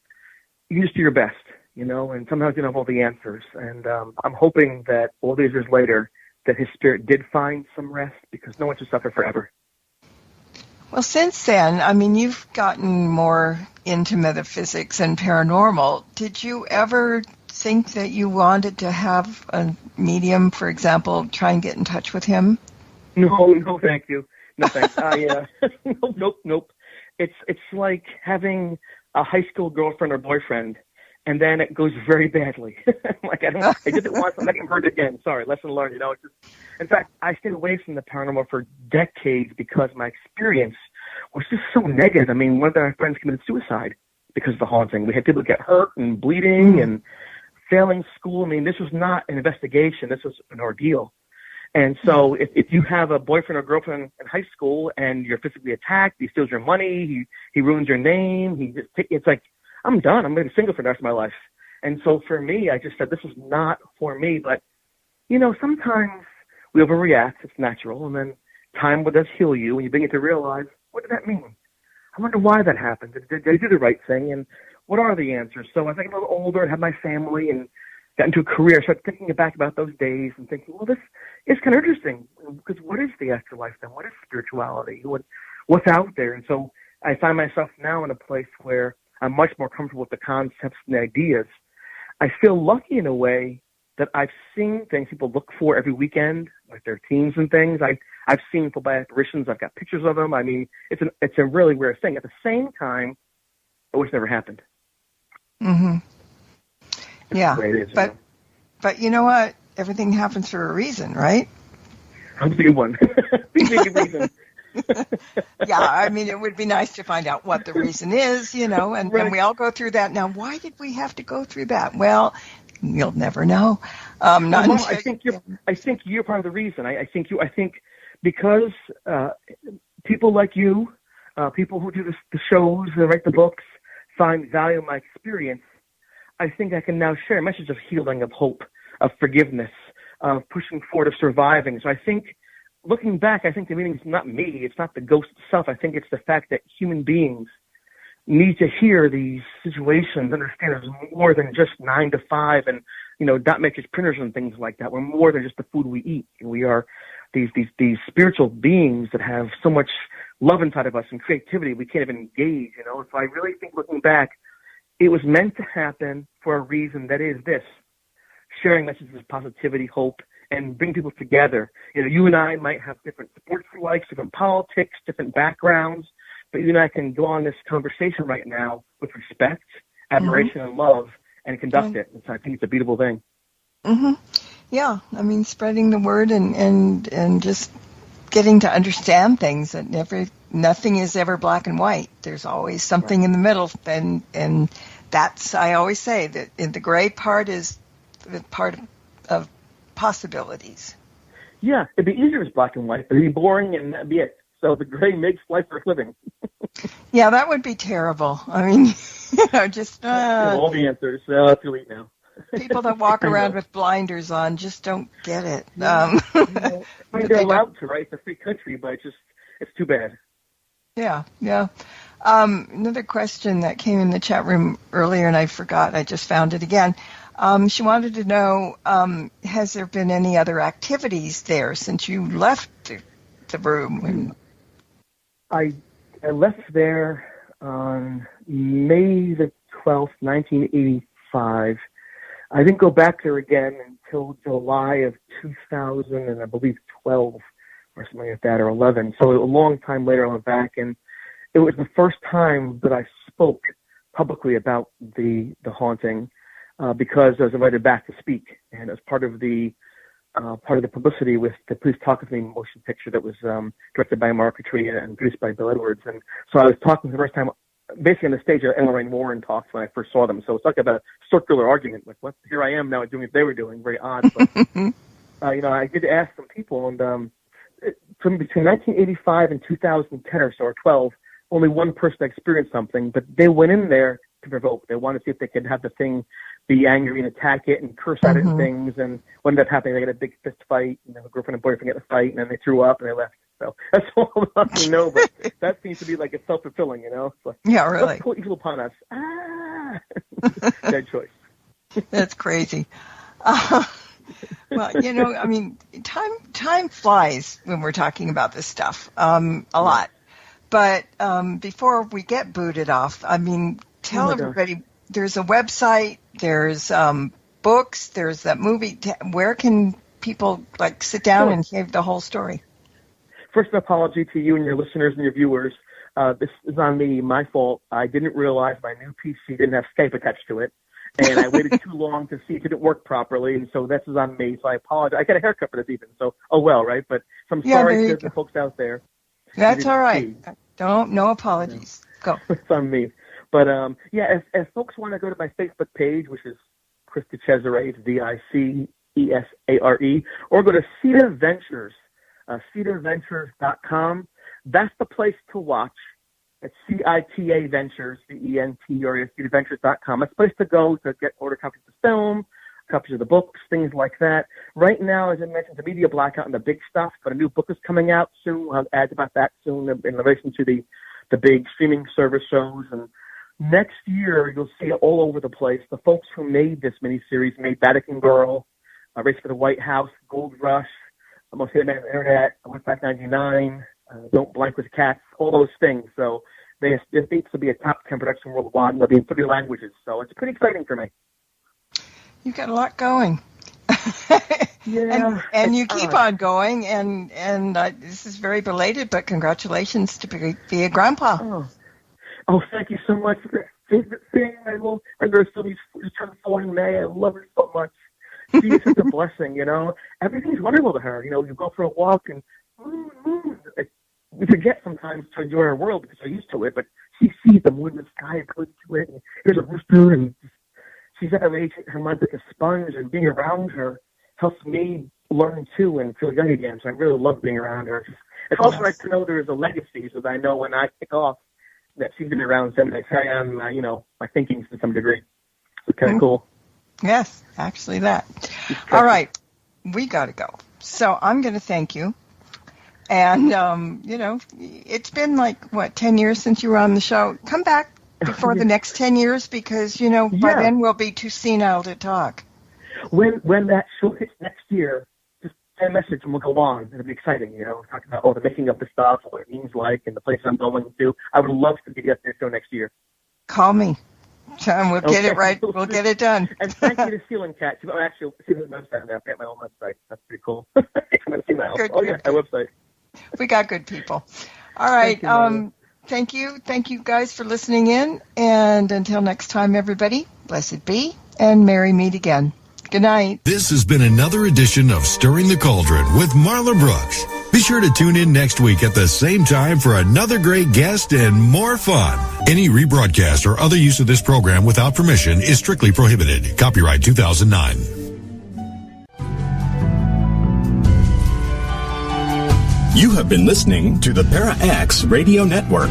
you just do your best, and sometimes you don't have all the answers. And I'm hoping that all these years later that his spirit did find some rest, because no one should suffer forever. Well, since then, I mean, you've gotten more into metaphysics and paranormal. Did you ever think that you wanted to have a medium, for example, try and get in touch with him? No, thank you. No, thanks. Nope. It's like having a high school girlfriend or boyfriend, and then it goes very badly. I did it once, I'm not going to hurt it again. Sorry, lesson learned. In fact, I stayed away from the paranormal for decades because my experience was just so negative. I mean, one of my friends committed suicide because of the haunting. We had people get hurt and bleeding and failing school. I mean, this was not an investigation. This was an ordeal. And so if you have a boyfriend or girlfriend in high school and you're physically attacked, he steals your money, he ruins your name, it's like, I'm done. I'm going to be single for the rest of my life. And so for me, I just said, this is not for me. But sometimes we overreact. It's natural. And then time will just heal you, and you begin to realize, what did that mean? I wonder why that happened. Did I do the right thing? And what are the answers? So as I get a little older and had my family and got into a career, I started thinking back about those days and thinking, well, this is kind of interesting, because what is the afterlife then? What is spirituality? What's out there? And so I find myself now in a place where I'm much more comfortable with the concepts and the ideas. I feel lucky in a way that I've seen things people look for every weekend, like their teams and things. I've seen people by apparitions. I've got pictures of them. I mean, it's a really rare thing. At the same time, I wish it never happened. Mm-hmm. Yeah, but you know what? Everything happens for a reason, right? I'm the one. Big reason. Yeah, I mean, it would be nice to find out what the reason is, and we all go through that. Now, why did we have to go through that? Well, you'll never know. I think you're part of the reason. I think because people like you, people who do the shows and write the books, find value in my experience. I think I can now share a message of healing, of hope, of forgiveness, of pushing forward, of surviving. So I think, looking back, I think the meaning is not me. It's not the ghost itself. I think it's the fact that human beings need to hear these situations, understand there's more than just 9 to 5 and, dot matrix printers and things like that. We're more than just the food we eat. We are these spiritual beings that have so much love inside of us and creativity we can't even engage, So I really think, looking back, it was meant to happen for a reason, that is this: sharing messages of positivity, hope, and bring people together. You and I might have different sports we like, different politics, different backgrounds, but you and I can go on this conversation right now with respect, admiration, and love, and conduct it. And so I think it's a beautiful thing. Mm-hmm. Yeah, I mean, spreading the word and just getting to understand things. That nothing is ever black and white. There's always something in the middle, and that's, I always say that the gray part is the part of possibilities. Yeah, it'd be easier if it's black and white, but it'd be boring and that'd be it. So the gray makes life worth living. Yeah, that would be terrible. I mean, just all the answers. Too late now. People that walk around with blinders on just don't get it. I mean, they're allowed to, right? It's a free country, but it's too bad. Yeah. Another question that came in the chat room earlier, and I forgot. I just found it again. She wanted to know, has there been any other activities there since you left the room? I left there on May the 12th, 1985. I didn't go back there again until July of 2000, and I believe 12 or something like that, or 11. So a long time later, I went back, and it was the first time that I spoke publicly about the haunting, because I was invited back to speak, and as part of the publicity with the Please Talk With Me motion picture that was directed by Mark Catria and produced by Bill Edwards. And so I was talking for the first time, basically on the stage of Lorraine Warren talks when I first saw them. So it's like a circular argument, like, what? Here I am now doing what they were doing. Very odd. But, I did ask some people, and from between 1985 and 2010 or so, or 12, only one person experienced something, but they went in there to provoke. They wanted to see if they could have the thing be angry and attack it and curse at it and things. And what ended up happening, they had a big fist fight, and then a girlfriend and boyfriend got a fight, and then they threw up and they left. So that's all I know, but that seems to be like a self-fulfilling, Like, yeah, really. Let's pull evil upon us. Dead choice. That's crazy. Well, I mean, time flies when we're talking about this stuff, a lot. But before we get booted off, I mean, tell everybody, there's a website, there's books, there's that movie. Where can people sit down and hear the whole story? First, an apology to you and your listeners and your viewers. This is on me, my fault. I didn't realize my new PC didn't have Skype attached to it, and I waited too long to see if it didn't work properly, and so this is on me. So I apologize. I got a haircut for this even, so right? But so I'm sorry to the folks out there. That's all right. No apologies. Go. It's on me. But if folks want to go to my Facebook page, which is Chris DiCesare, it's DiCesare, or go to Cedar Ventures, cedarventures.com. That's the place to watch. It's CITA Ventures, VENTURA, cedarventures.com. That's the place to go to order copies of the film, copies of the books, things like that. Right now, as I mentioned, the media blackout and the big stuff, but a new book is coming out soon. We'll have ads about that soon in relation to the big streaming service shows. And next year, you'll see it all over the place. The folks who made this miniseries made Vatican Girl, Race for the White House, Gold Rush, Most Hated Man on the Internet, West 599, Don't Blank with Cats, all those things. So this needs to be a top 10 production worldwide, and they'll be in 30 languages. So it's pretty exciting for me. You've got a lot going. Yeah. and you keep on going, and this is very belated, but congratulations to be a grandpa. Oh, thank you so much. Favorite thing, I'm going to be turning 4 in May. I love her so much. She is such a blessing, you know. Everything's wonderful to her. You know, you go for a walk and we forget sometimes to enjoy our world because we're used to it, but she sees the moon in the sky and goes to it, and here's a rooster, and she's at her age, her mind's like a sponge, and being around her helps me learn too and feel young again. So I really love being around her. It's also nice to know there is a legacy, so that I know when I kick off that she's going to be around someday. Carry on, my thinking to some degree. It's kind of cool. Yes, actually that. All right, we got to go. So I'm going to thank you. And, you know, it's been 10 years since you were on the show. Come back before the next 10 years because, you know, by then we'll be too senile to talk. When that show hits next year, just send a message and we'll go on. It'll be exciting, you know, talking about, the making of the stuff, what it means like, and the place I'm going to. I would love to be at this show next year. Call me. And we'll get it right. We'll get it done. And thank you to Ceiling Cat. Actually, see the website now. I've got my own website. That's pretty cool. Good. My website. We got good people. All right. Thank you. Thank you guys for listening in. And until next time, everybody, blessed be and merry meet again. Good night. This has been another edition of Stirring the Cauldron with Marla Brooks. Be sure to tune in next week at the same time for another great guest and more fun. Any rebroadcast or other use of this program without permission is strictly prohibited. Copyright 2009. You have been listening to the Para X Radio Network.